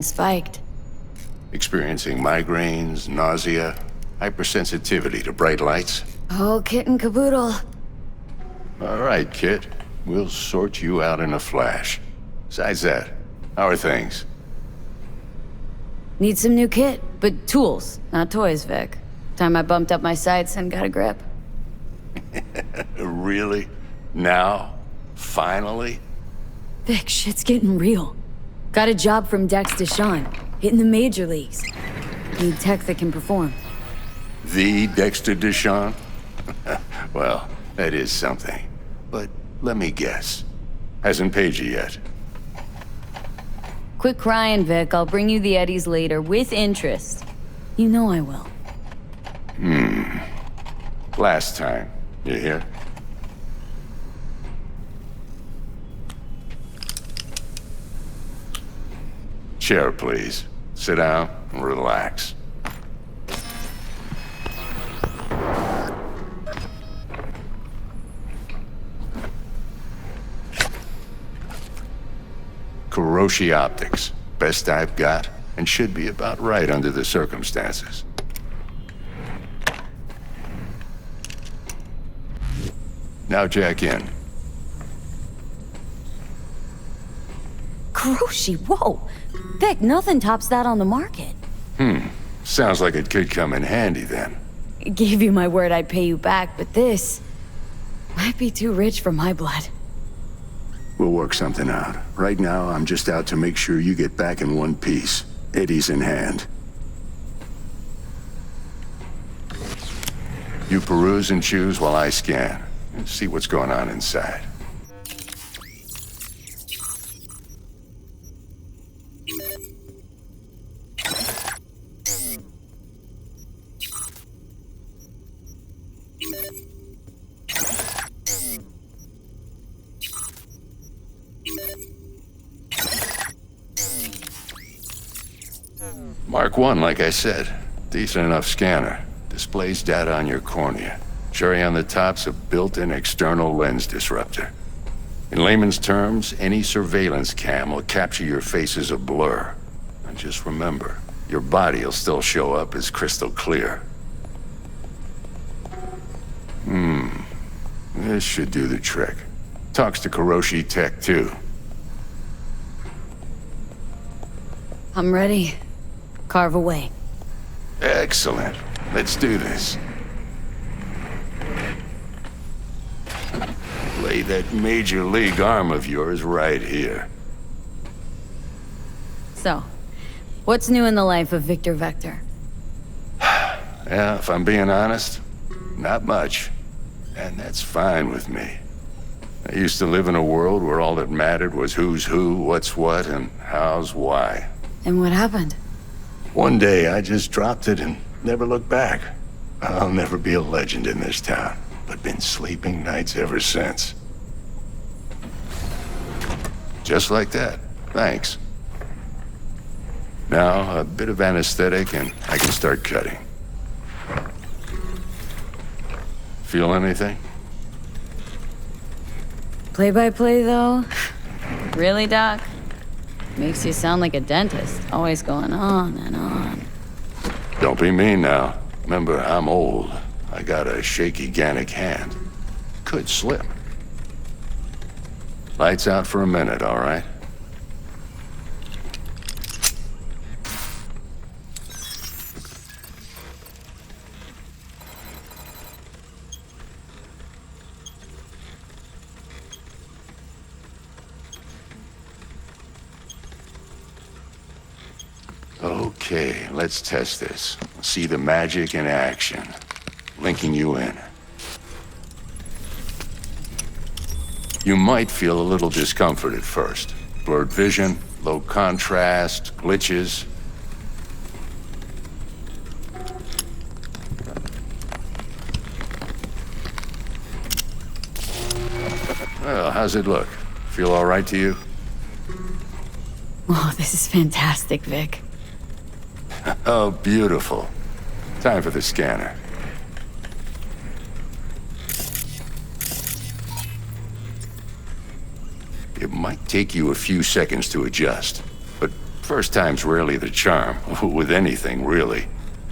spiked. Experiencing migraines, nausea, hypersensitivity to bright lights. Oh, kit and caboodle. All right, kid. We'll sort you out in a flash. Besides that, how are things? Need some new kit, but tools, not toys, Vic. Time I bumped up my sights and got a grip. Really? Now? Finally? Vic, shit's getting real. Got a job from Dex Deshawn, hitting the major leagues. Need tech that can perform. The Dexter Deshawn? Well, that is something. But let me guess. Hasn't paid you yet. Quit crying, Vic. I'll bring you the Eddies later, with interest. You know I will. Last time. You hear? Chair, please. Sit down and relax. Kuroshi Optics. Best I've got, and should be about right under the circumstances. Now jack in. Kuroshi, whoa! Vic, nothing tops that on the market. Sounds like it could come in handy then. Gave you my word I'd pay you back, but this might be too rich for my blood. We'll work something out. Right now, I'm just out to make sure you get back in one piece. Eddie's in hand. You peruse and choose while I scan. And see what's going on inside. Mark 1, like I said. Decent enough scanner. Displays data on your cornea. Cherry on the top's a built-in external lens disruptor. In layman's terms, any surveillance cam will capture your face as a blur. And just remember, your body will still show up as crystal clear. This should do the trick. Talks to Kuroshi Tech, too. I'm ready. Carve away. Excellent. Let's do this. Lay that major league arm of yours right here. So, what's new in the life of Victor Vector? Yeah, if I'm being honest, not much. And that's fine with me. I used to live in a world where all that mattered was who's who, what's what, and how's why. And what happened? One day, I just dropped it and never looked back. I'll never be a legend in this town, but been sleeping nights ever since. Just like that. Thanks. Now, a bit of anesthetic and I can start cutting. Feel anything? Play-by-play, though? Really, Doc? Makes you sound like a dentist, always going on and on. Don't be mean now. Remember, I'm old. I got a shaky Gannic hand. Could slip. Lights out for a minute, all right? Okay, let's test this. See the magic in action. Linking you in. You might feel a little discomfort at first. Blurred vision, low contrast, glitches. Well, how's it look? Feel all right to you? Oh, this is fantastic, Vic. Oh, beautiful. Time for the scanner. It might take you a few seconds to adjust, but First time's rarely the charm, with anything, really.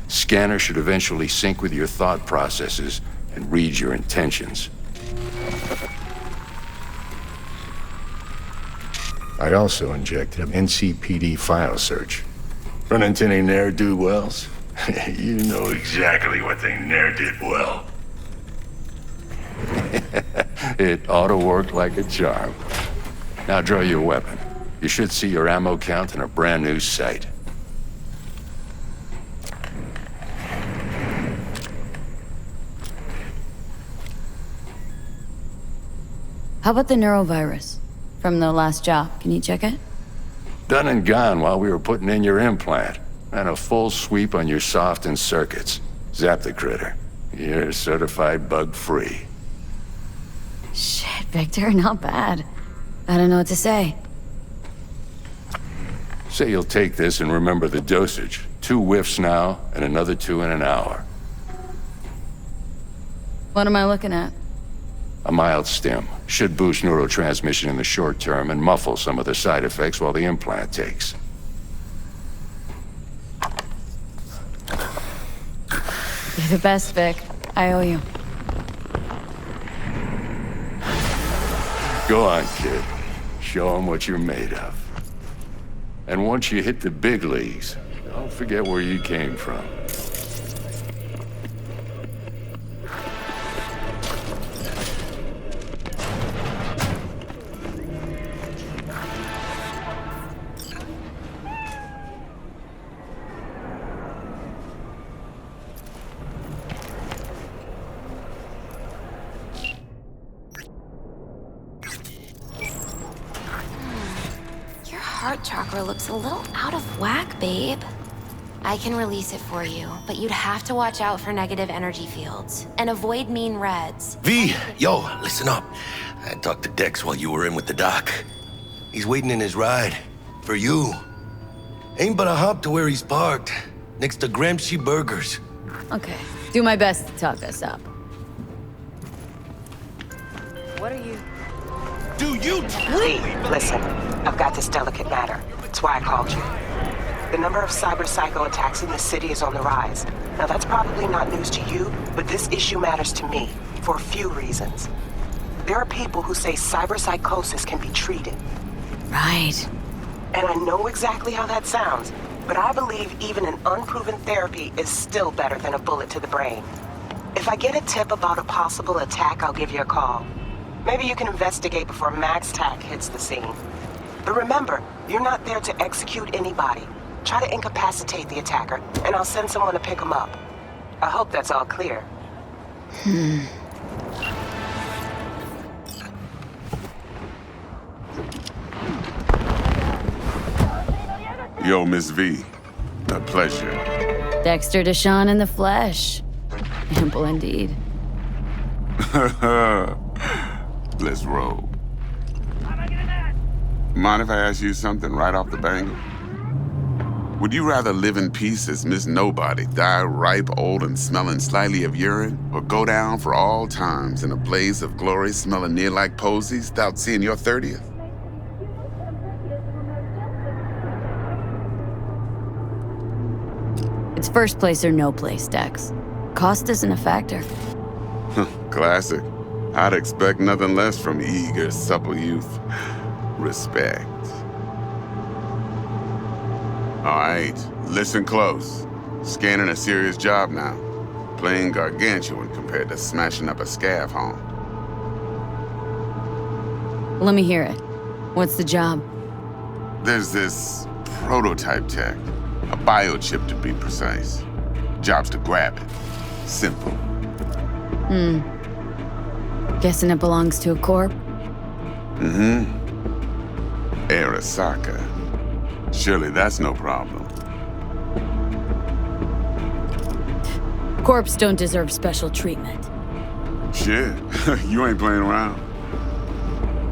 Scanner should eventually sync with your thought processes and read your intentions. I also injected an NCPD file search. Run into any ne'er-do-wells? You know exactly what they ne'er-did well. It ought to work like a charm. Now draw your weapon. You should see your ammo count in a brand new sight. How about the neurovirus? From the last job, can you check it? Done and gone while we were putting in your implant. And a full sweep on your soft and circuits. Zap the critter. You're certified bug-free. Shit, Victor, not bad. I don't know what to say. Say you'll take this and remember the dosage. 2 whiffs now, and another 2 in an hour. What am I looking at? A mild stim. Should boost neurotransmission in the short term and muffle some of the side effects while the implant takes. You're the best, Vic. I owe you. Go on, kid. Show them what you're made of. And once you hit the big leagues, don't forget where you came from. Heart chakra looks a little out of whack, babe. I can release it for you, but you'd have to watch out for negative energy fields and avoid mean reds. V, yo, listen up. I talked to Dex while you were in with the doc. He's waiting in his ride. For you. Ain't but a hop to where he's parked. Next to Gramsci Burgers. Okay, do my best to talk us up. What are you... Do you Lee, listen. I've got this delicate matter. That's why I called you. The number of cyber-psycho attacks in the city is on the rise. Now, that's probably not news to you, but this issue matters to me for a few reasons. There are people who say cyber-psychosis can be treated. Right. And I know exactly how that sounds, but I believe even an unproven therapy is still better than a bullet to the brain. If I get a tip about a possible attack, I'll give you a call. Maybe you can investigate before Max Tack hits the scene. But remember, you're not there to execute anybody. Try to incapacitate the attacker, and I'll send someone to pick him up. I hope that's all clear. Yo, Miss V. A pleasure. Dexter Deshawn in the flesh. Ample indeed. Let's roll. Mind if I ask you something right off the bangle? Would you rather live in peace as Miss Nobody, die ripe, old, and smelling slightly of urine, or go down for all times in a blaze of glory smelling near like posies without seeing your 30th? It's first place or no place, Dex. Cost isn't a factor. Classic. I'd expect nothing less from eager, supple youth. Respect. All right, listen close. Scanning a serious job now. Playing gargantuan compared to smashing up a scav home. Let me hear it. What's the job? There's this prototype tech. A biochip to be precise. Job's to grab it. Simple. Guessing it belongs to a corp? Arasaka. Surely that's no problem. Corps don't deserve special treatment. Shit, you ain't playing around.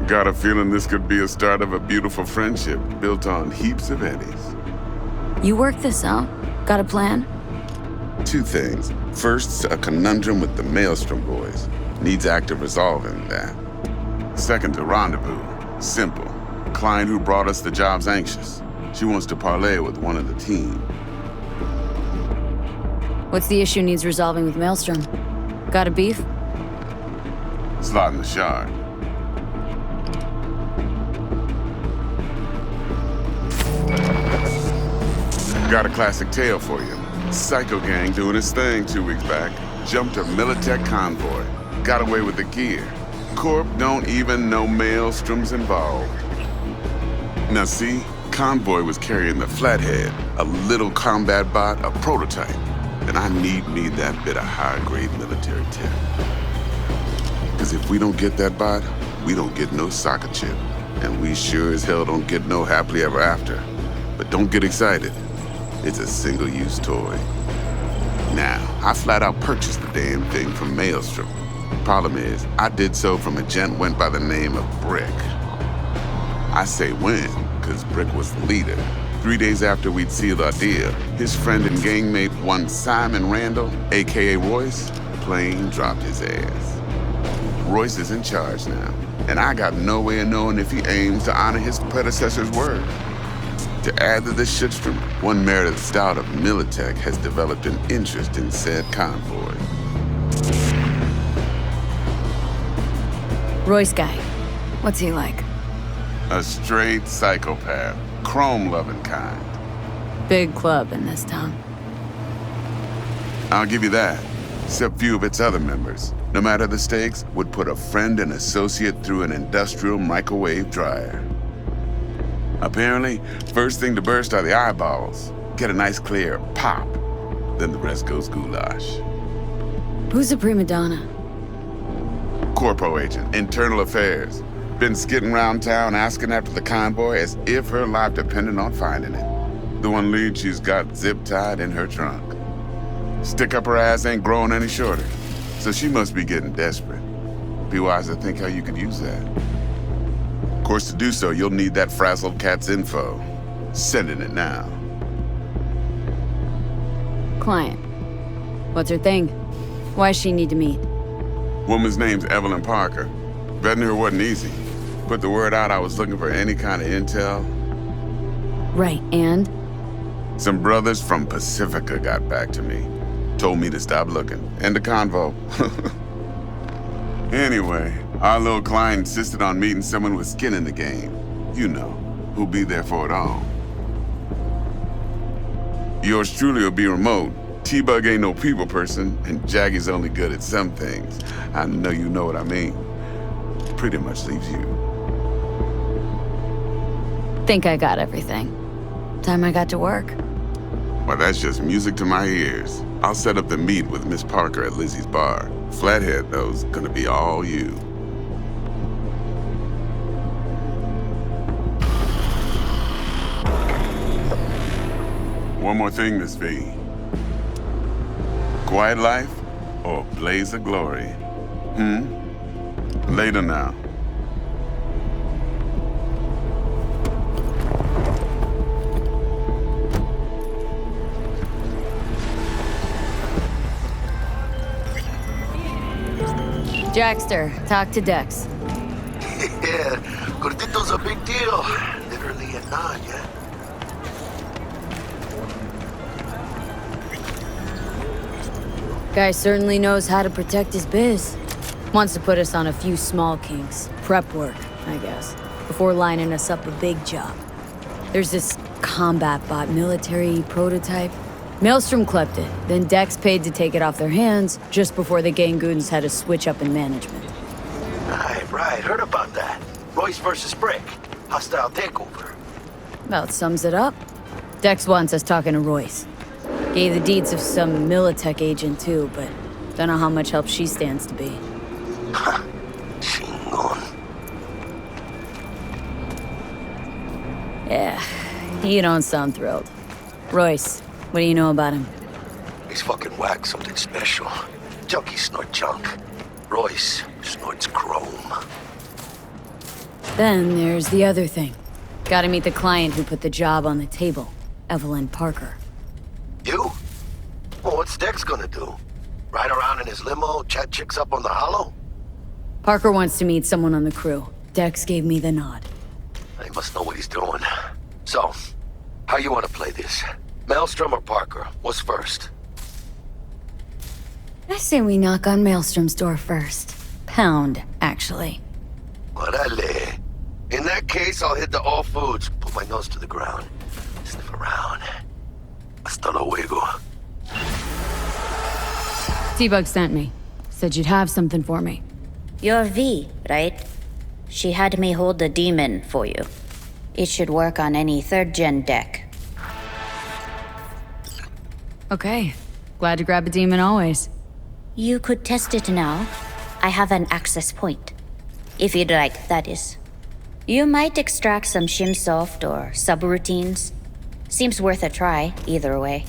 Got a feeling this could be a start of a beautiful friendship built on heaps of eddies. You work this out? Got a plan? 2 things. First, a conundrum with the Maelstrom boys. Needs active resolving that. Second, a rendezvous. Simple. Client who brought us the job's anxious. She wants to parlay with one of the team. What's the issue needs resolving with Maelstrom? Got a beef? Slotting the shard. Got a classic tale for you. Psycho gang doing its thing 2 weeks back. Jumped a Militech convoy. Got away with the gear. Corp don't even know Maelstrom's involved. Now see, convoy was carrying the Flathead, a little combat bot, a prototype. And I need me that bit of high-grade military tech. Because if we don't get that bot, we don't get no soccer chip. And we sure as hell don't get no happily ever after. But don't get excited. It's a single-use toy. Now, I flat out purchased the damn thing from Maelstrom. Problem is, I did so from a gent went by the name of Brick. I say when, because Brick was the leader. 3 days after we'd sealed our deal, his friend and gangmate, one Simon Randall, aka Royce, plain dropped his ass. Royce is in charge now, and I got no way of knowing if he aims to honor his predecessor's word. To add to this shitstorm, one Meredith Stout of Militech has developed an interest in said convoy. Royce guy. What's he like? A straight psychopath, chrome-loving kind. Big club in this town. I'll give you that, except few of its other members, no matter the stakes, would put a friend and associate through an industrial microwave dryer. Apparently, first thing to burst are the eyeballs. Get a nice clear pop. Then the rest goes goulash. Who's the prima donna? Corpo agent, internal affairs. Been skidding around town asking after the convoy as if her life depended on finding it. The one lead she's got zip-tied in her trunk. Stick up her ass ain't growing any shorter, so she must be getting desperate. Be wise to think how you could use that. Of course, to do so, you'll need that frazzled cat's info. Sending it now. Client. What's her thing? Why does she need to meet? Woman's name's Evelyn Parker. Vetting her wasn't easy. Put the word out I was looking for any kind of intel. Right, and? Some brothers from Pacifica got back to me. Told me to stop looking. End the convo. Anyway, our little client insisted on meeting someone with skin in the game. You know, who'll be there for it all. Yours truly will be remote. T-Bug ain't no people person, and Jaggy's only good at some things. I know you know what I mean. Pretty much leaves you. Think I got everything. Time I got to work. Well, that's just music to my ears. I'll set up the meet with Miss Parker at Lizzie's bar. Flathead, though's gonna be all you. One more thing, Miss V. Quiet life or blaze of glory? Later now. Jackster, talk to Dex. Yeah, Gordito's a big deal. Literally a nod, yeah? Guy certainly knows how to protect his biz. Wants to put us on a few small kinks. Prep work, I guess. Before lining us up a big job. There's this combat bot military prototype. Maelstrom clept it, then Dex paid to take it off their hands just before the Gangoons had a switch up in management. Right, heard about that. Royce versus Brick. Hostile takeover. About sums it up. Dex wants us talking to Royce. Gave the deeds of some Militech agent too, but don't know how much help she stands to be. Chingon. Yeah, you don't sound thrilled. Royce, what do you know about him? He's fucking whack, something special. Junkies snort junk. Royce snorts chrome. Then there's the other thing. Gotta meet the client who put the job on the table, Evelyn Parker. You? Well, what's Dex gonna do? Ride around in his limo, chat chicks up on the hollow? Parker wants to meet someone on the crew. Dex gave me the nod. He must know what he's doing. So, How you want to play this? Maelstrom or Parker? What's first? I say we knock on Maelstrom's door first. Pound, actually. Orale. In that case, I'll hit the all foods, put my nose to the ground, sniff around. Hasta luego. T-Bug sent me. Said you'd have something for me. You're V, right? She had me hold the demon for you. It should work on any 3rd-gen deck. Okay. Glad to grab a demon always. You could test it now. I have an access point. If you'd like, that is. You might extract some shimsoft or subroutines. Seems worth a try, either way.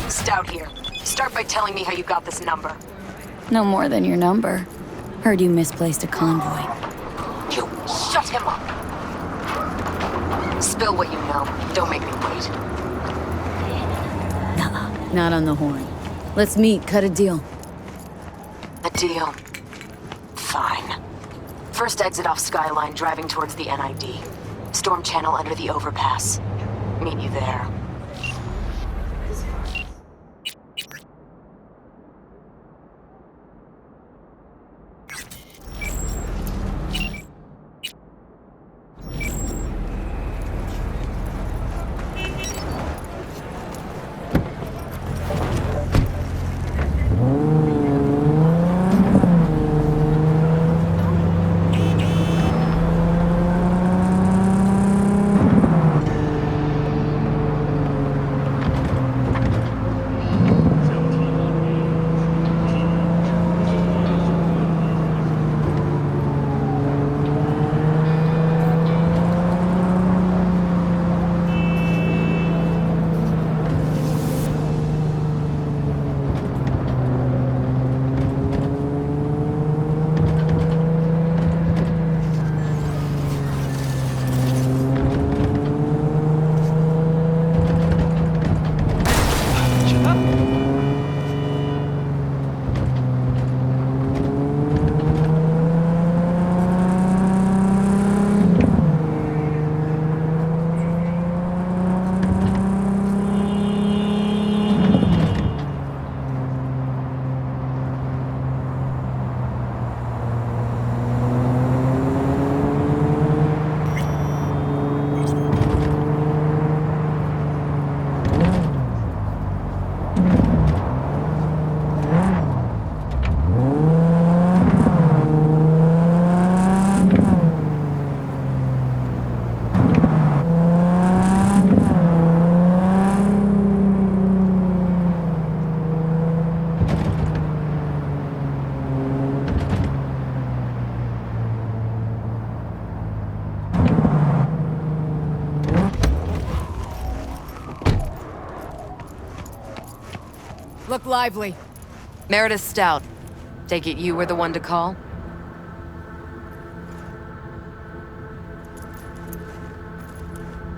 Stout here. Start by telling me how you got this number. No more than your number. Heard you misplaced a convoy. You shut him up! Spill what you know. Don't make me wait. Nuh-uh. Not on the horn. Let's meet, cut a deal. A deal. Fine. First exit off Skyline, driving towards the NID. Storm channel under the overpass. Meet you there. Look lively. Meredith Stout. Take it you were the one to call?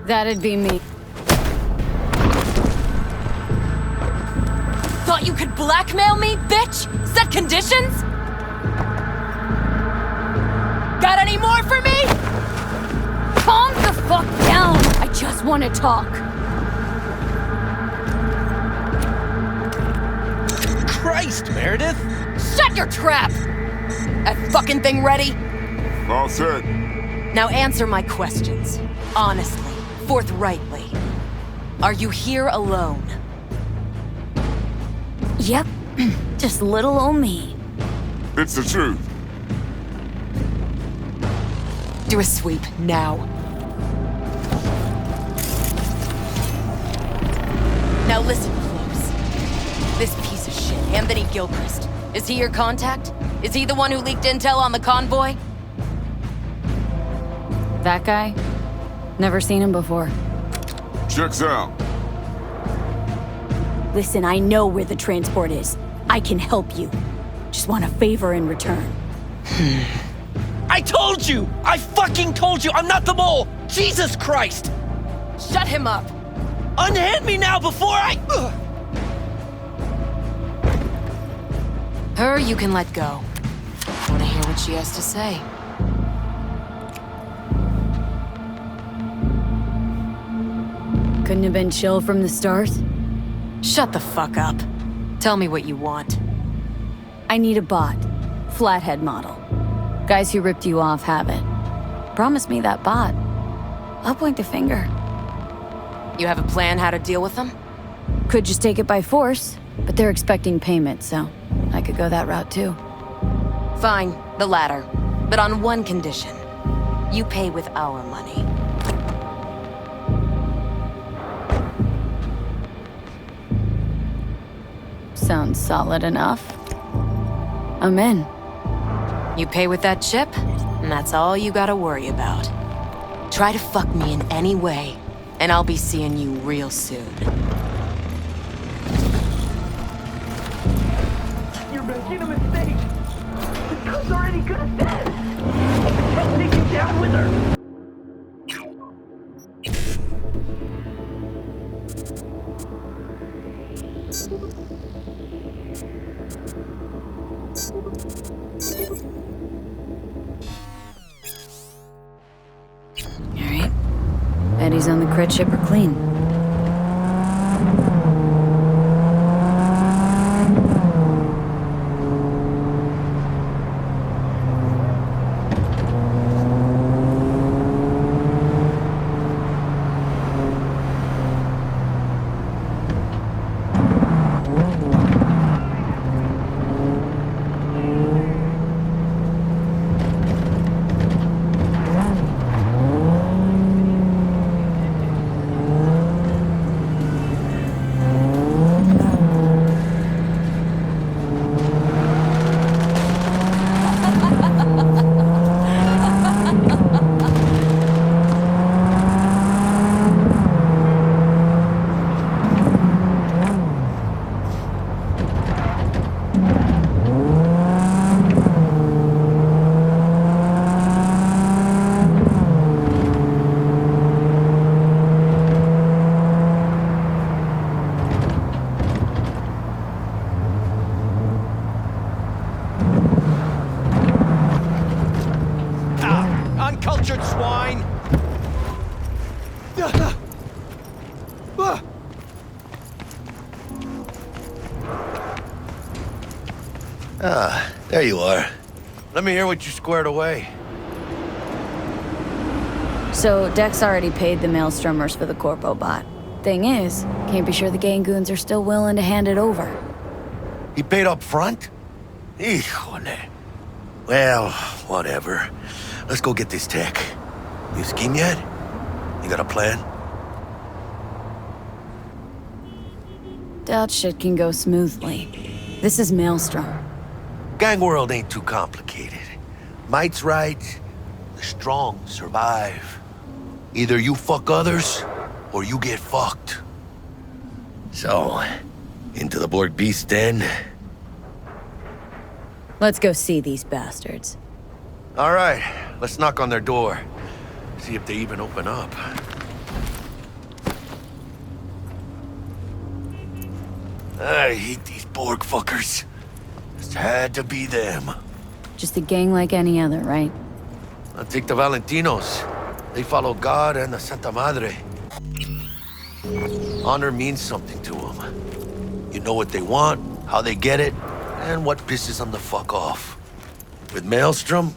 That'd be me. Thought you could blackmail me, bitch? Set conditions? Got any more for me? Calm the fuck down! I just want to talk. Christ, Meredith! Shut your trap! That fucking thing ready? All set. Now answer my questions. Honestly, forthrightly. Are you here alone? Yep. Just little old me. It's the truth. Do a sweep, now. Now listen close. This piece of shit, Anthony Gilchrist. Is he your contact? Is he the one who leaked intel on the convoy? That guy? Never seen him before. Checks out. Listen, I know where the transport is. I can help you. Just want a favor in return. I told you! I fucking told you! I'm not the mole! Jesus Christ! Shut him up! Unhand me now before I... Ugh. Her you can let go. Wanna hear what she has to say? Couldn't have been chill from the start? Shut the fuck up. Tell me what you want. I need a bot. Flathead model. Guys who ripped you off have it. Promise me that bot. I'll point the finger. You have a plan how to deal with them? Could just take it by force, but they're expecting payment, so I could go that route too. Fine, the latter. But on one condition. You pay with our money. Sounds solid enough. I'm in. You pay with that chip, and that's all you gotta worry about. Try to fuck me in any way, and I'll be seeing you real soon. You're making a mistake. The cook's already good at this. I can't take you down with her. Alright. Eddie's on the cred ship are clean. Uncultured swine! Ah, there you are. Let me hear what you squared away. So, Dex already paid the Maelstromers for the Corpo bot. Thing is, can't be sure the Gangoons are still willing to hand it over. He paid up front? Híjole. Well, whatever. Let's go get this tech. You scheme yet? You got a plan? Doubt shit can go smoothly. This is Maelstrom. Gang world ain't too complicated. Might's right, the strong survive. Either you fuck others, or you get fucked. So, into the Borg Beast den? Let's go see these bastards. All right, let's knock on their door. See if they even open up. I hate these Borg fuckers. Just had to be them. Just a gang like any other, right? I'll take the Valentinos. They follow God and the Santa Madre. Honor means something to them. You know what they want, how they get it, and what pisses them the fuck off. With Maelstrom,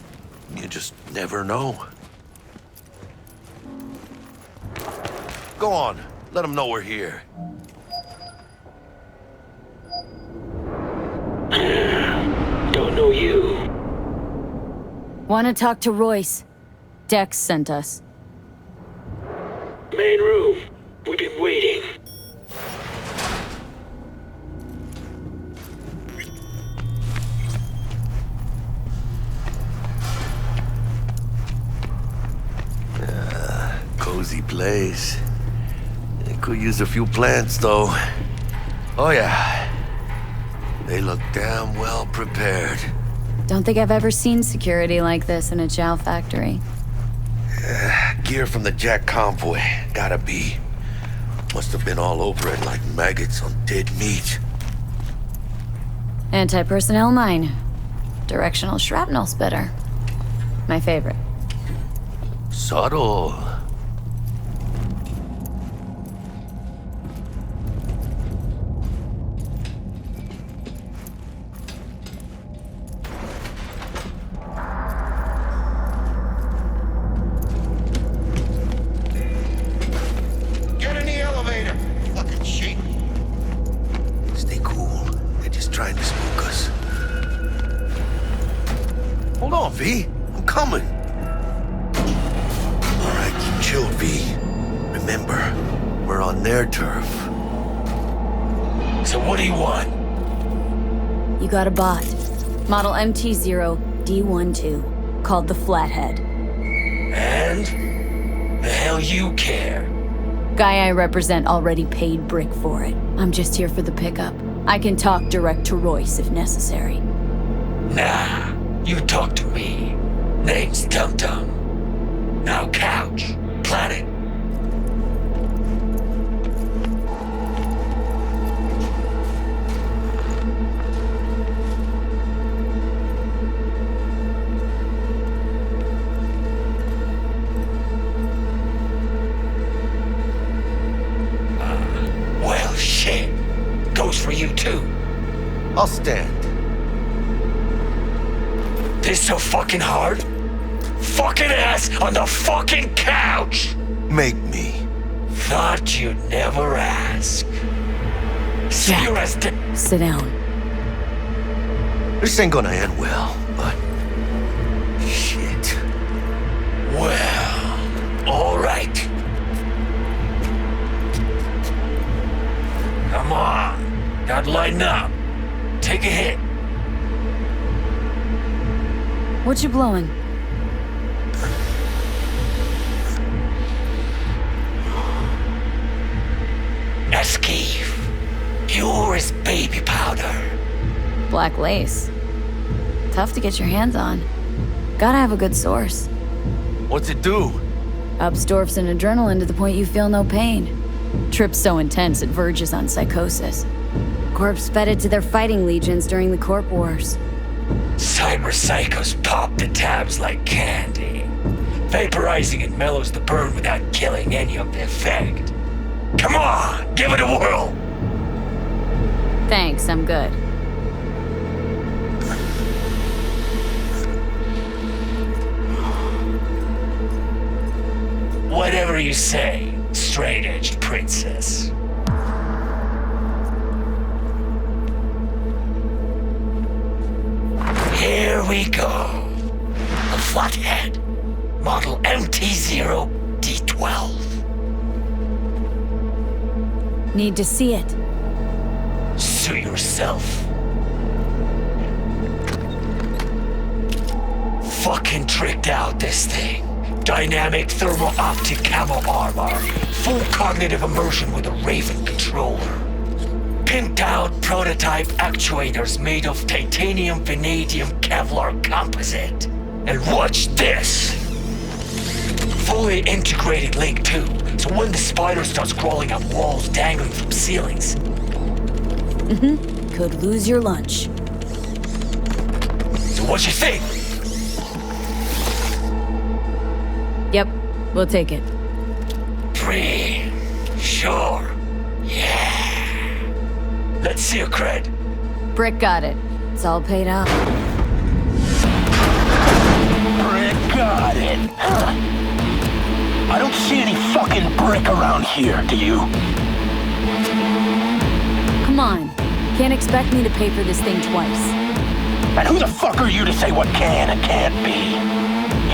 you just never know. Go on, let them know we're here. Don't know you. Want to talk to Royce? Dex sent us. Main room. We've been waiting. Cozy place. It could use a few plants, though. Oh yeah. They look damn well prepared. Don't think I've ever seen security like this in a chow factory. Gear from the Jack convoy. Gotta be. Must have been all over it like maggots on dead meat. Anti-personnel mine. Directional shrapnel spitter. My favorite. Subtle. Get in the elevator! Fucking shit. Stay cool. They're just trying to spook us. Hold on, V. I'm coming. All right, keep chill, V. Remember, we're on their turf. So what do you want? You got a bot. Model MT0D12. Called the Flathead. And? The hell you care? Guy I represent already paid Brick for it. I'm just here for the pickup. I can talk direct to Royce if necessary. Nah, you talk to me. Name's Tum Tum. Now couch. Planet. Well, shit. Goes for you too. I'll stand. This so fucking hard? Fucking ass on the fucking couch! Make me. Thought you'd never ask. See Jack. you as Sit down. This ain't gonna end well, but... Shit. Well, alright. Come on. Gotta lighten up. Take a hit. What you blowing? Eskeef. Pure as baby powder. Black lace. Tough to get your hands on. Gotta have a good source. What's it do? Ups dwarfs and adrenaline to the point you feel no pain. Trip's so intense it verges on psychosis. Corps fed it to their fighting legions during the Corp Wars. Cyber psychos pop the tabs like candy. Vaporizing it mellows the burn without killing any of the effect. Come on, give it a whirl! Thanks, I'm good. Whatever you say, straight-edged princess. Here we go. The Flathead, model MT0D12. Need to see it. Suit yourself. Fucking tricked out this thing. Dynamic thermal optic camo armor. Full cognitive immersion with a Raven controller. Pimped out prototype actuators made of titanium vanadium Kevlar composite. And watch this! Fully integrated link too, so when the spider starts crawling up walls dangling from ceilings. Could lose your lunch. So what you think? Yep, we'll take it. Free. Sure. Yeah. Let's see your cred. Brick got it. It's all paid out. Brick got it. I don't see any fucking brick around here, do you? Come on. Can't expect me to pay for this thing twice. And who the fuck are you to say what can and can't be?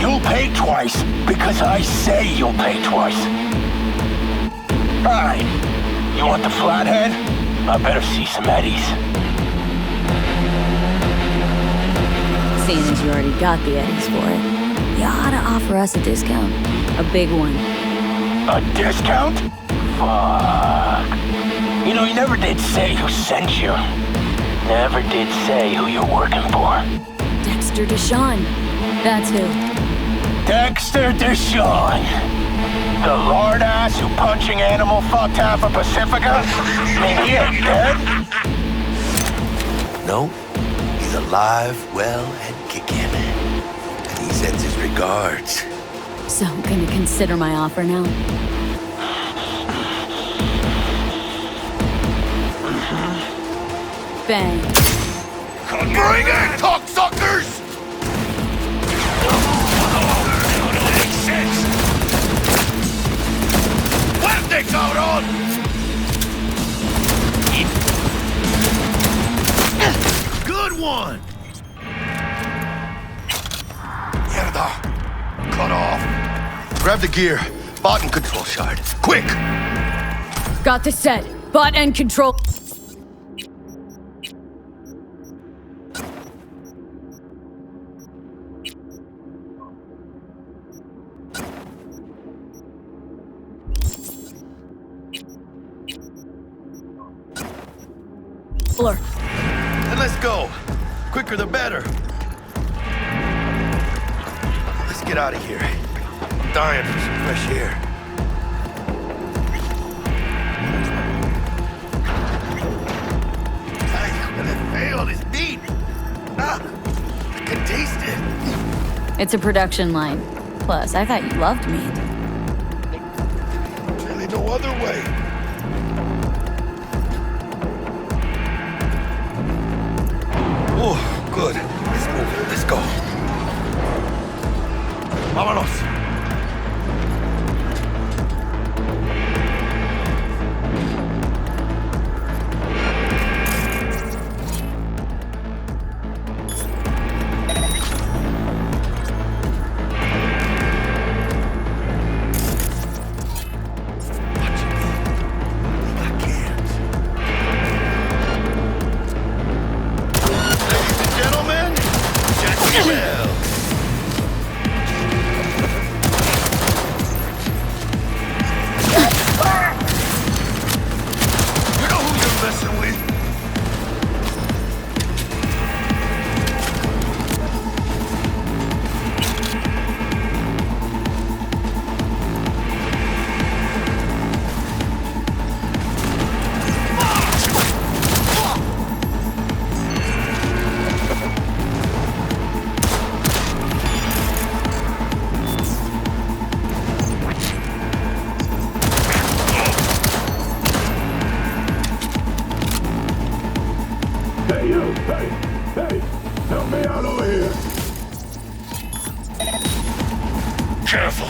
You'll pay twice because I say you'll pay twice. Alright, you want the flathead? I better see some eddies. Seeing as you already got the eddies for it, you ought to offer us a discount. A big one. A discount? Fuck. You know, you never did say who sent you. Never did say who you're working for. Dexter Deshawn. That's who. Dexter Deshawn. The lord ass who punching animal fucked half of Pacifica? He ain't dead? No, he's alive, well, and kicking. And he sends his regards. So, gonna consider my offer now? Bang. Bring it, cocksuckers! Fuerte, cabrón! Good one! Mierda! Cut off. Grab the gear. Bot and control shard. Quick! Got the set. Bot and control. Then let's go. Quicker the better. Let's get out of here. I'm dying for some fresh air. Ay, when it failed, it's beat. Ah, I can taste it. It's a production line. Plus, I thought you loved me. Really no other way. Oh, good. Let's move. Let's go. Vámonos. Hey, help me out over here. Careful.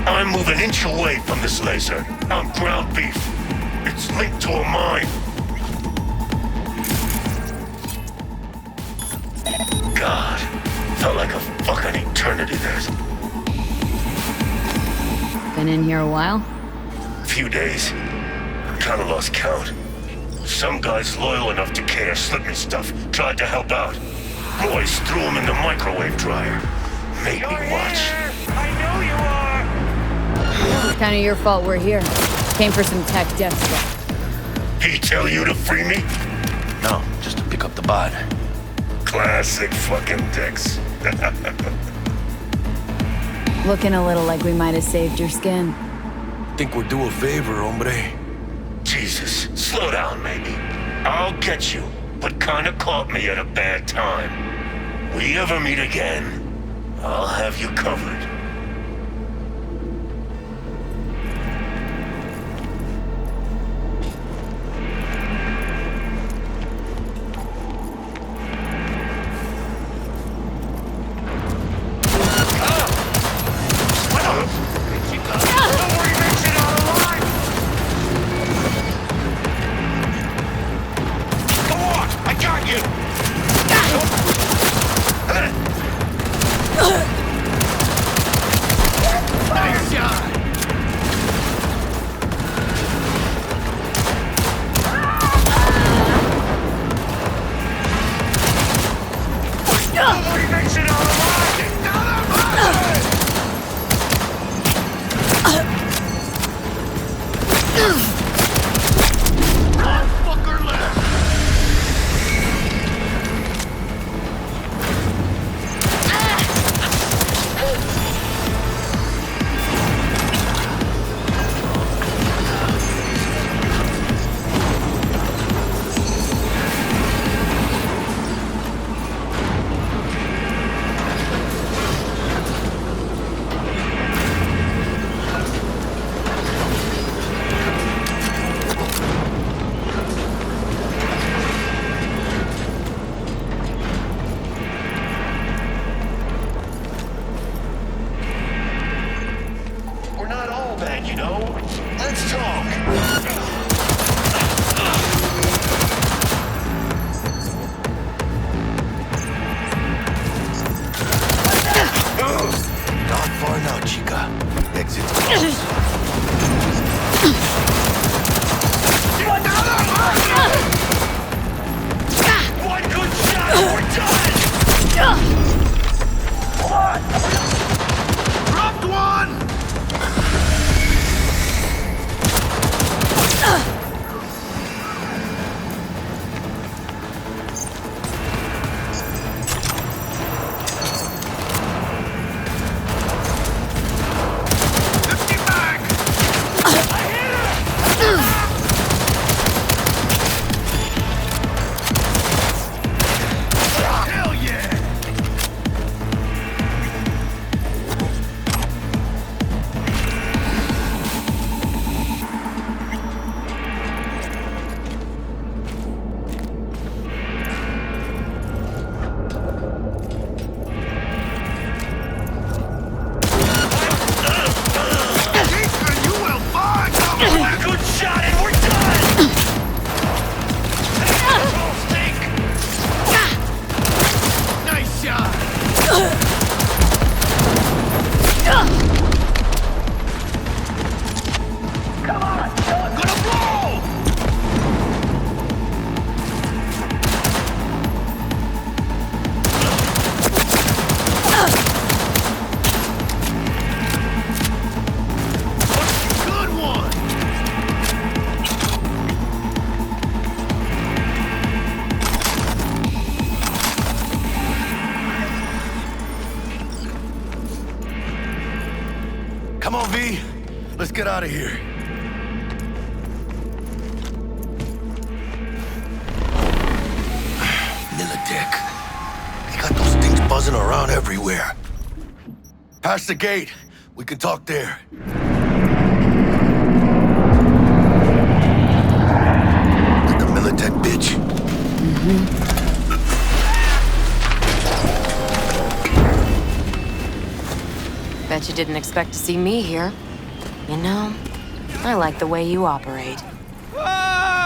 I'm moving inch away from this laser. I'm ground beef. It's linked to a mine. God, felt like a fucking eternity there. Been in here a while? A few days. Kinda lost count. Some guys loyal enough to care slipped me stuff, tried to help out. Royce threw him in the microwave dryer. Made me watch. I know you are! Kinda your fault we're here. Came for some tech dev stuff. He tell you to free me? No, just to pick up the bot. Classic fucking Dex. Looking a little like we might have saved your skin. Think we're due a favor, hombre. Jesus, slow down, maybe. I'll get you, but kinda caught me at a bad time. We ever meet again, I'll have you covered. shot! Dropped one! Come on, V. Let's get out of here. Militech. They got those things buzzing around everywhere. Past the gate. We can talk there. Like a Militech bitch. Bet you didn't expect to see me here. You know, I like the way you operate.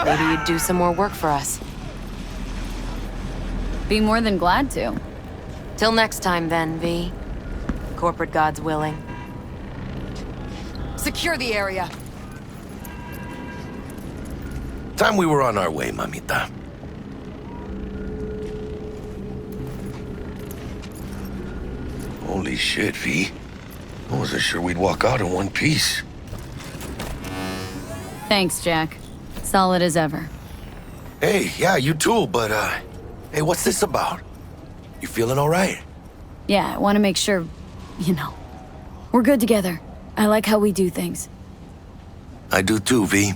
Maybe you'd do some more work for us. Be more than glad to. Till next time then, V. Corporate gods willing. Secure the area. Time we were on our way, mamita. Holy shit, V. I wasn't sure we'd walk out in one piece. Thanks, Jack. Solid as ever. Hey, yeah, you too, but, hey, what's this about? You feeling all right? Yeah, I want to make sure, you know, we're good together. I like how we do things. I do too, V.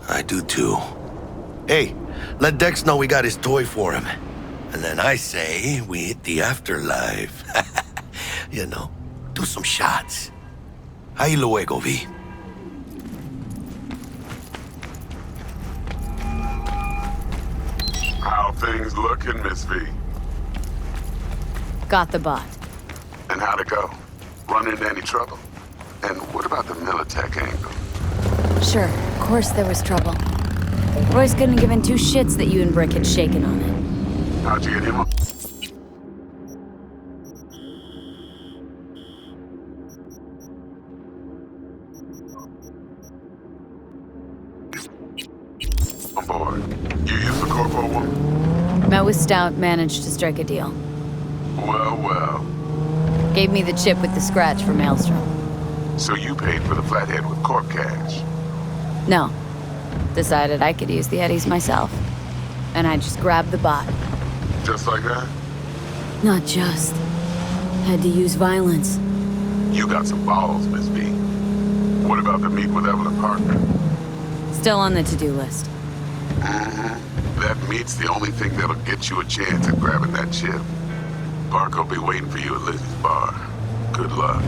I do too. Hey, let Dex know we got his toy for him. And then I say we hit the afterlife. You know, do some shots. Ahí luego, V. How things looking, Miss V? Got the bot. And how'd it go? Run into any trouble? And what about the Militech angle? Sure, of course there was trouble. Royce couldn't have given two shits that you and Brick had shaken on it. How'd you get him up? On board. You use the Corpo one? Met with Stout, managed to strike a deal. Well, well. Gave me the chip with the scratch for Maelstrom. So you paid for the flathead with Corp cash? No. Decided I could use the Eddies myself. And I just grabbed the bot. Just like that? Not just. Had to use violence. You got some balls, Miss V. What about the meet with Evelyn Parker? Still on the to-do list. That meet's the only thing that'll get you a chance at grabbing that chip. Parker will be waiting for you at Lizzie's bar. Good luck.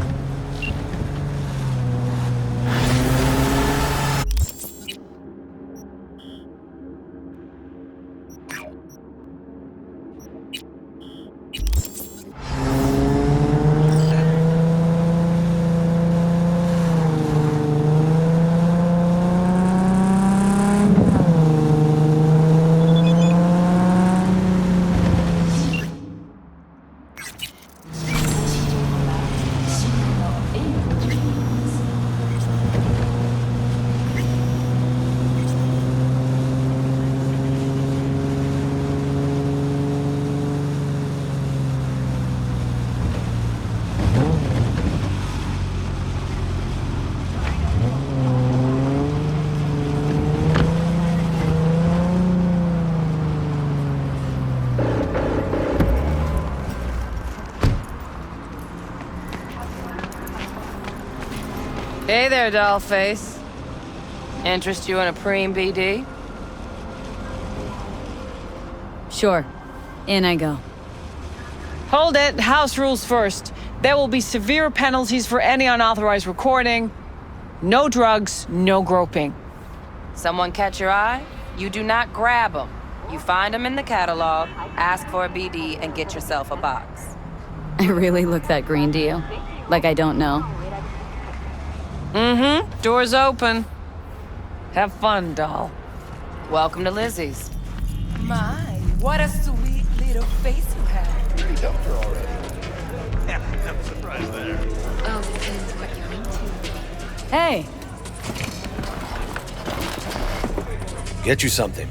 Hey there, dollface. Interest you in a preem BD? Sure. In I go. Hold it. House rules first. There will be severe penalties for any unauthorized recording. No drugs, no groping. Someone catch your eye? You do not grab them. You find them in the catalog, ask for a BD, and get yourself a box. I really look that green to you? Like I don't know. Mm-hmm. Door's open. Have fun, doll. Welcome to Lizzie's. My, what a sweet little face you have. You dumped her already. Yeah, no surprise there. Oh, depends what you're into. Hey! Get you something.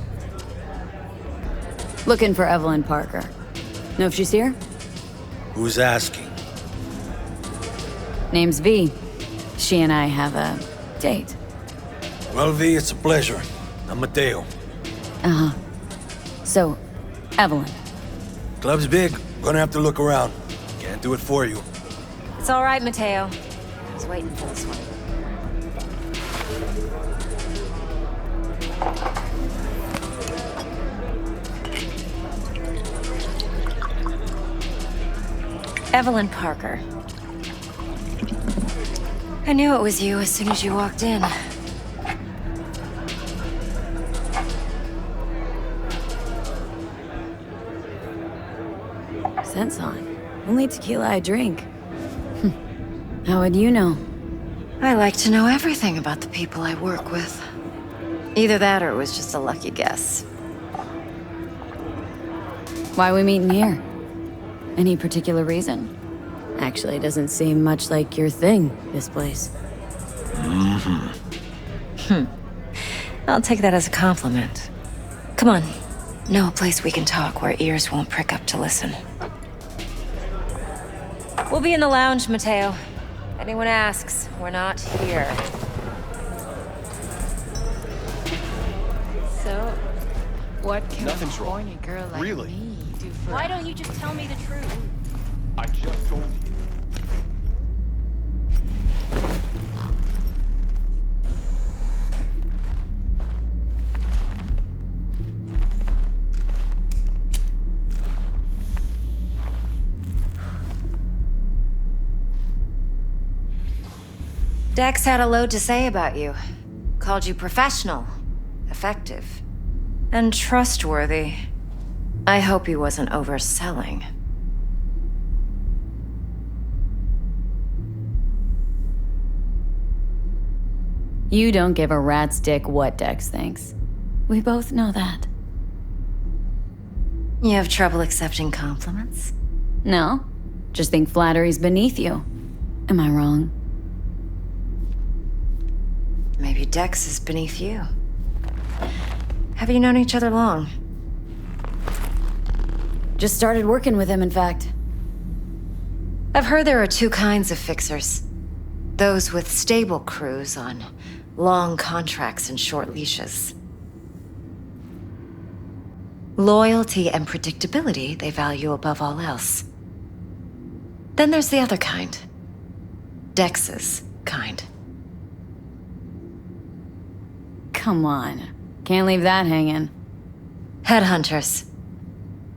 Looking for Evelyn Parker. Know if she's here? Who's asking? Name's V. She and I have a date. Well, V, it's a pleasure. I'm Mateo. Uh-huh. So, Evelyn. Club's big. Gonna have to look around. Can't do it for you. It's all right, Mateo. I was waiting for this one. Evelyn Parker. I knew it was you as soon as you walked in. Scent's on. Only tequila I drink. How would you know? I like to know everything about the people I work with. Either that or it was just a lucky guess. Why we meeting here? Any particular reason? Actually, it doesn't seem much like your thing, this place. I'll take that as a compliment. Come on. Know a place we can talk where ears won't prick up to listen. We'll be in the lounge, Mateo. Anyone asks, we're not here. So, what can Nothing's a wrong. horny girl like Really? me do for... Why don't you just tell me the truth? I just told you. Dex had a load to say about you. Called you professional, effective, and trustworthy. I hope he wasn't overselling. You don't give a rat's dick what Dex thinks. We both know that. You have trouble accepting compliments? No, just think flattery's beneath you. Am I wrong? Maybe Dex is beneath you. Have you known each other long? Just started working with him, in fact. I've heard there are two kinds of fixers. Those with stable crews on long contracts and short leashes. Loyalty and predictability they value above all else. Then there's the other kind. Dex's kind. Come on. Can't leave that hanging. Headhunters.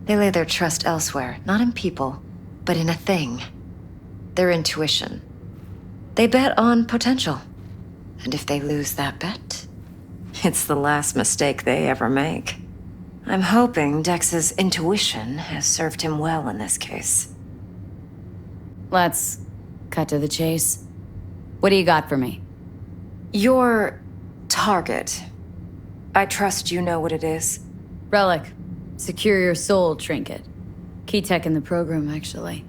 They lay their trust elsewhere, not in people, but in a thing. Their intuition. They bet on potential. And if they lose that bet, it's the last mistake they ever make. I'm hoping Dex's intuition has served him well in this case. Let's cut to the chase. What do you got for me? Your target. I trust you know what it is. Relic. Secure your soul trinket. Key tech in the program, actually.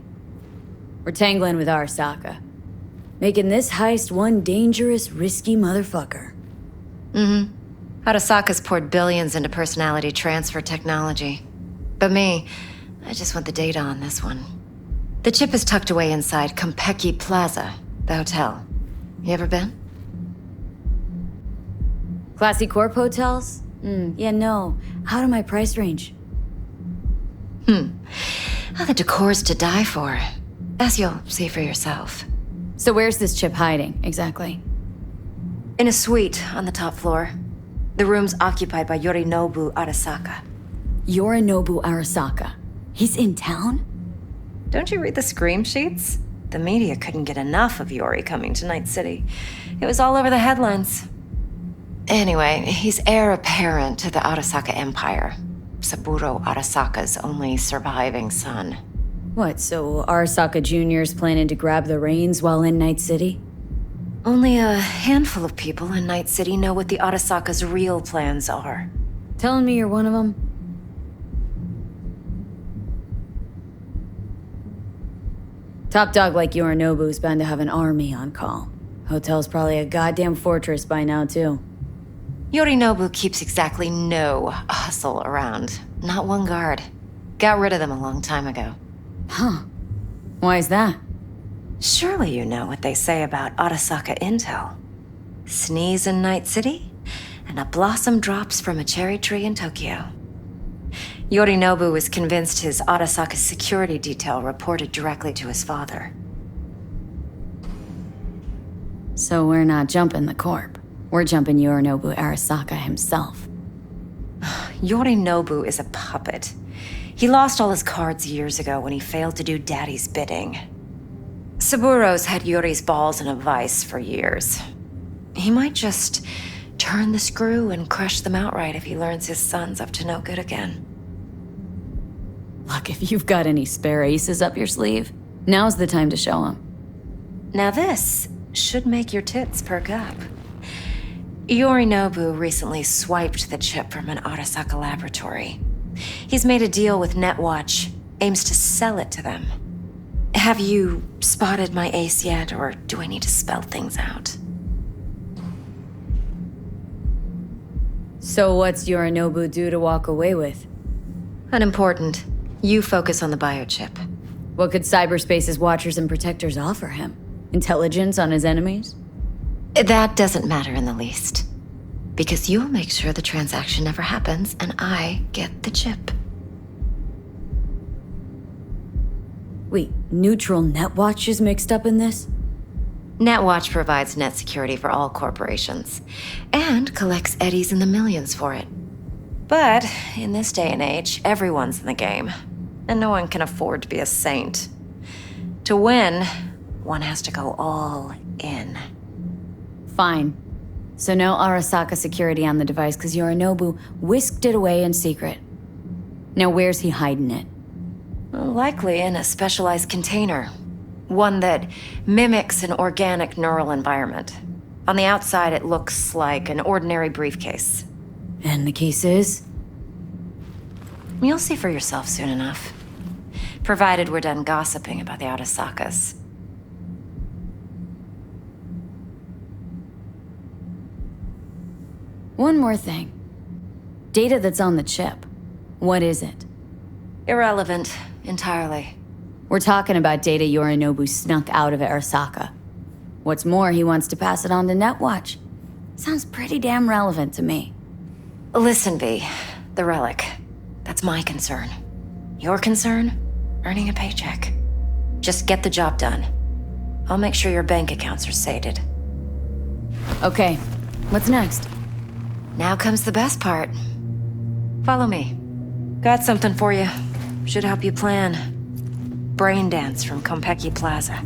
We're tangling with Arasaka. Making this heist one dangerous, risky motherfucker. Arasaka's poured billions into personality transfer technology. But me, I just want the data on this one. The chip is tucked away inside Konpeki Plaza, the hotel. You ever been? Classy corp hotels? Yeah, no. Out of my price range. Oh, the decor's to die for. As you'll see for yourself. So where's this chip hiding, exactly? In a suite on the top floor. The room's occupied by Yorinobu Arasaka. Yorinobu Arasaka? He's in town? Don't you read the scream sheets? The media couldn't get enough of Yori coming to Night City. It was all over the headlines. Anyway, he's heir apparent to the Arasaka Empire. Saburo Arasaka's only surviving son. What, so Arasaka Jr.'s planning to grab the reins while in Night City? Only a handful of people in Night City know what the Arasaka's real plans are. Telling me you're one of them? Top dog like Yorinobu's bound to have an army on call. Hotel's probably a goddamn fortress by now, too. Yorinobu keeps exactly no hustle around. Not one guard. Got rid of them a long time ago. Huh. Why is that? Surely you know what they say about Arasaka intel. Sneeze in Night City, and a blossom drops from a cherry tree in Tokyo. Yorinobu was convinced his Arasaka security detail reported directly to his father. So we're not jumping the corp. We're jumping Yorinobu Arasaka himself. Yorinobu is a puppet. He lost all his cards years ago when he failed to do Daddy's bidding. Saburo's had Yori's balls in a vice for years. He might just turn the screw and crush them outright if he learns his son's up to no good again. Look, if you've got any spare aces up your sleeve, now's the time to show them. Now this should make your tits perk up. Yorinobu recently swiped the chip from an Arasaka laboratory. He's made a deal with Netwatch, aims to sell it to them. Have you spotted my ace yet, or do I need to spell things out? So what's Yorinobu due to walk away with? Unimportant. You focus on the biochip. What could cyberspace's watchers and protectors offer him? Intelligence on his enemies? That doesn't matter in the least. Because you'll make sure the transaction never happens, and I get the chip. Wait, neutral Netwatch is mixed up in this? Netwatch provides net security for all corporations, and collects eddies in the millions for it. But in this day and age, everyone's in the game, and no one can afford to be a saint. To win, one has to go all in. Fine. So no Arasaka security on the device because Yorinobu whisked it away in secret. Now where's he hiding it? Likely in a specialized container. One that mimics an organic neural environment. On the outside, it looks like an ordinary briefcase. And the case is? You'll see for yourself soon enough. Provided we're done gossiping about the Arasakas. One more thing. Data that's on the chip. What is it? Irrelevant, entirely. We're talking about data Yorinobu snuck out of Arasaka. What's more, he wants to pass it on to Netwatch. Sounds pretty damn relevant to me. Listen, V. The relic. That's my concern. Your concern? Earning a paycheck. Just get the job done. I'll make sure your bank accounts are sated. Okay, what's next? Now comes the best part. Follow me. Got something for you. Should help you plan. Brain dance from Konpeki Plaza.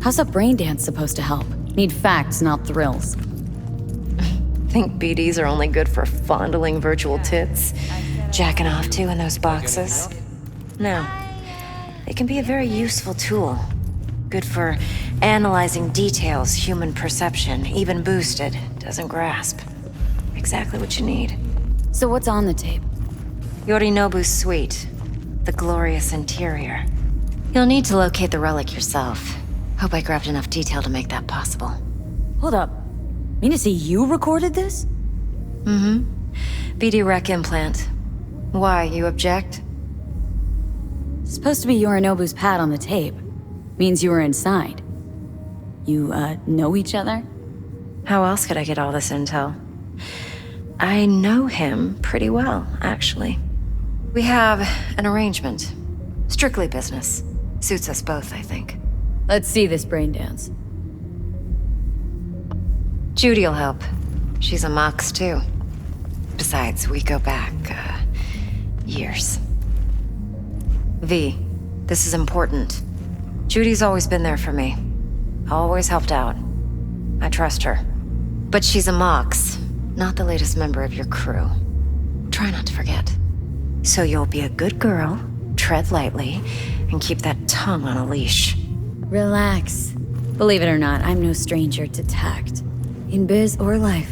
How's a brain dance supposed to help? Need facts, not thrills. Think BDs are only good for fondling virtual tits? Jacking off to in those boxes? No. They can be a very useful tool. Good for analyzing details human perception, even boosted, doesn't grasp. Exactly what you need. So what's on the tape? Yorinobu's suite. The glorious interior. You'll need to locate the relic yourself. Hope I grabbed enough detail to make that possible. Hold up. Mean to say you recorded this? Mm-hmm. BD rec implant. Why, you object? Supposed to be Yorinobu's pad on the tape. Means you were inside. You, know each other? How else could I get all this intel? I know him pretty well, actually. We have an arrangement. Strictly business. Suits us both, I think. Let's see this brain dance. Judy'll help. She's a Mox, too. Besides, we go back, years. V, this is important. Judy's always been there for me. Always helped out. I trust her. But she's a Mox, not the latest member of your crew. Try not to forget. So you'll be a good girl, tread lightly, and keep that tongue on a leash. Relax. Believe it or not, I'm no stranger to tact. In biz or life.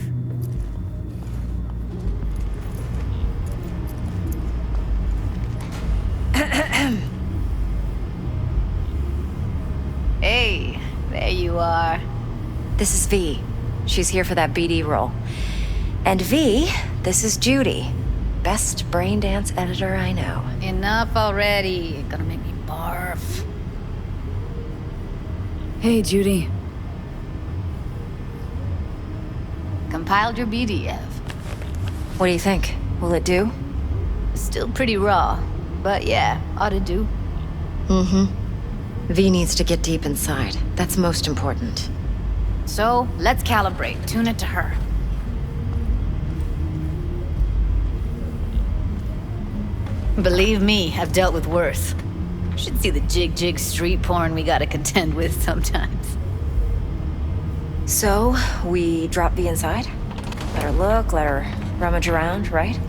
Hey, there you are. This is V. She's here for that BD role. And V, this is Judy. Best brain dance editor I know. Enough already. You're gonna make me barf. Hey, Judy. Compiled your BDF. What do you think? Will it do? Still pretty raw, but yeah, ought to do. Mm-hmm. V needs to get deep inside. That's most important. So, let's calibrate. Tune it to her. Believe me, I've dealt with worse. Should see the jig street porn we gotta contend with sometimes. So, we drop V inside? Let her look, let her rummage around, right?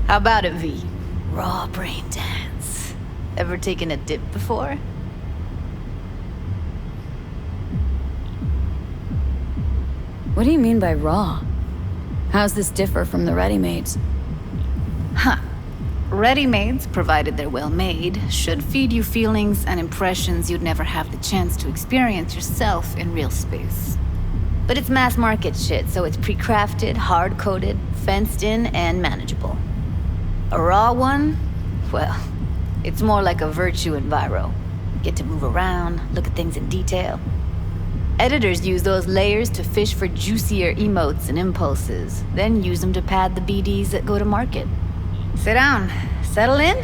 How about it, V? Raw brain dance. Ever taken a dip before? What do you mean by raw? How's this differ from the ready-mades? Huh. Ready-mades, provided they're well made, should feed you feelings and impressions you'd never have the chance to experience yourself in real space. But it's mass market shit, so it's pre-crafted, hard-coded, fenced in, and manageable. A raw one? Well, it's more like a virtue enviro. Get to move around, look at things in detail. Editors use those layers to fish for juicier emotes and impulses, then use them to pad the BDs that go to market. Sit down, settle in,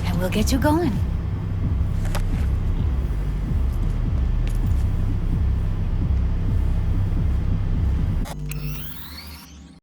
and we'll get you going.